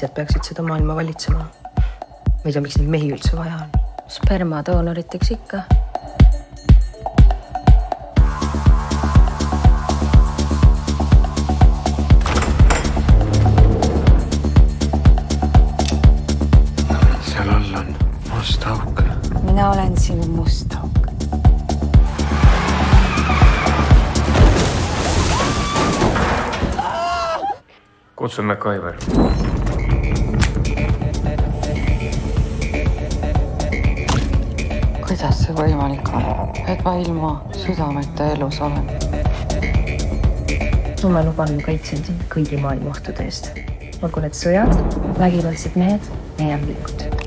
naised peaksid seda maailma valitsema. Ma ei tea, miks neid mehi üldse vaja on. Spermadoonoriteks ikka. Seal all on must auk. Mina olen sinu must auk. Kutsun MacGyver. Kuidas see võimalik on, et ma ilma südameta elus olen? Ma luban, ma kaitsen sind kõigi maailma ohtude eest. Olgu need sõjad, vägivaldsed mehed ja jämlikud.